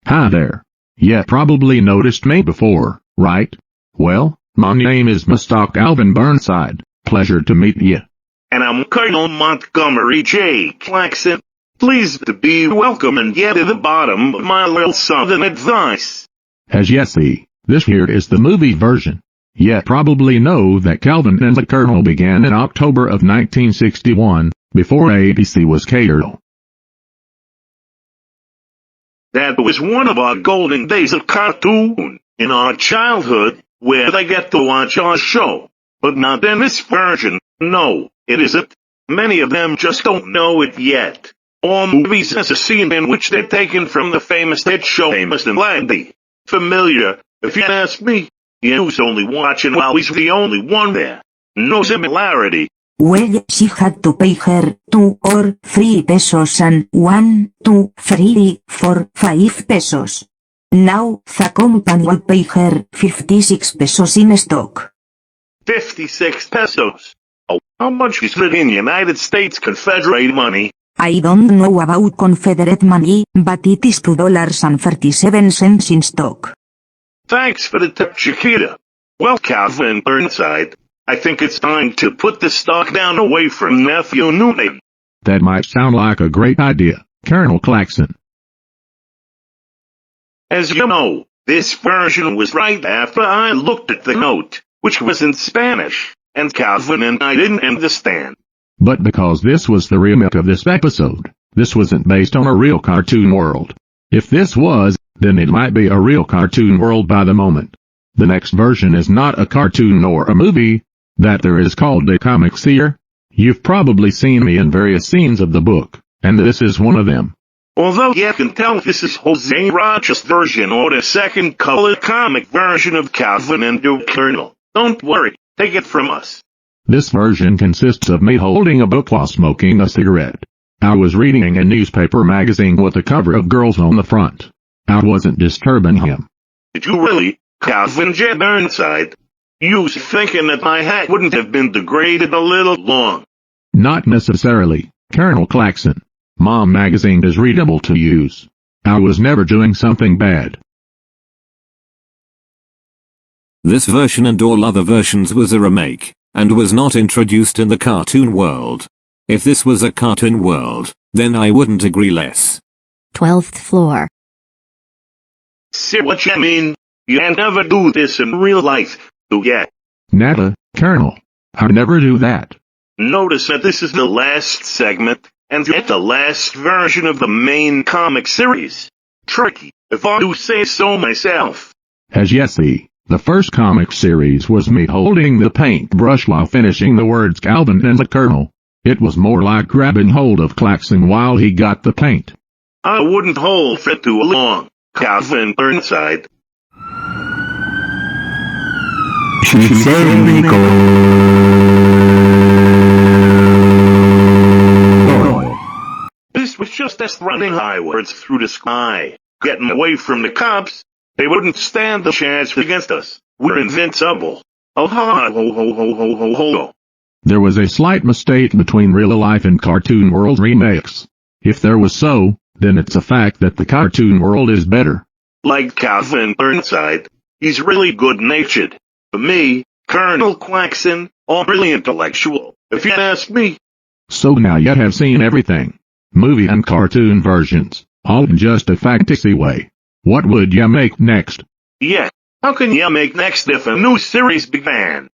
Hi there. You probably noticed me before, right? Well, my name is Mr. Calvin Burnside. Pleasure to meet you. And I'm Colonel Montgomery J. Claxon. Pleased to be welcome and get to the bottom of my little southern advice. As you see, this here is the movie version. You probably know that Calvin and the Colonel began in October of 1961, before ABC was catered. That was one of our golden days of cartoon in our childhood, where they get to watch our show. But not in this version. No, it isn't. Many of them just don't know it yet. All movies has a scene in which they're taken from the famous hit show Amos and Andy. Familiar, if you ask me. He was only watching while he's the only one there. No similarity. Well, she had to pay her 2 or 3 pesos and 1, 2, 3, 4, 5 pesos. Now, the company will pay her 56 pesos in stock. 56 pesos. Oh, how much is it in United States Confederate money? I don't know about Confederate money, but it is $2.37 in stock. Thanks for the tip, Chiquita. Well, Calvin Burnside, I think it's time to put the stock down away from Nephew Noonan. That might sound like a great idea, Colonel Claxon. As you know, this version was right after I looked at the note, which was in Spanish, and Calvin and I didn't understand. But because this was the remake of this episode, this wasn't based on a real cartoon world. If this was, then it might be a real cartoon world by the moment. The next version is not a cartoon nor a movie. That there is called a comic seer. You've probably seen me in various scenes of the book, and this is one of them. Although you can tell this is Jose Rogers' version or the second colored comic version of Calvin and the Colonel. Don't worry, take it from us. This version consists of me holding a book while smoking a cigarette. I was reading a newspaper magazine with a cover of girls on the front. I wasn't disturbing him. Did you really, Calvin J. Burnside? You was thinking that my hat wouldn't have been degraded a little long. Not necessarily, Colonel Claxon. Mom magazine is readable to use. I was never doing something bad. This version and all other versions was a remake, and was not introduced in the cartoon world. If this was a cartoon world, then I wouldn't agree less. 12th floor. See what you mean? You never do this in real life, do ya? Nada, Colonel. I never do that. Notice that this is the last segment, and yet the last version of the main comic series. Tricky, if I do say so myself. As you see, the first comic series was me holding the paintbrush while finishing the words Calvin and the Colonel. It was more like grabbing hold of Claxon while he got the paint. I wouldn't hold for too long, Calvin Burnside. She said Nico. This was just us running highwards through the sky, getting away from the cops. They wouldn't stand a chance against us. We're invincible. Oh ha ho ho ho ho ho ho. There was a slight mistake between real-life and cartoon world remakes. If there was so, then it's a fact that the cartoon world is better. Like Calvin Burnside, he's really good-natured. For me, Colonel Claxon, all really intellectual, if you ask me. So now you have seen everything. Movie and cartoon versions, all in just a fantasy way. What would you make next? Yeah, how can you make next if a new series began?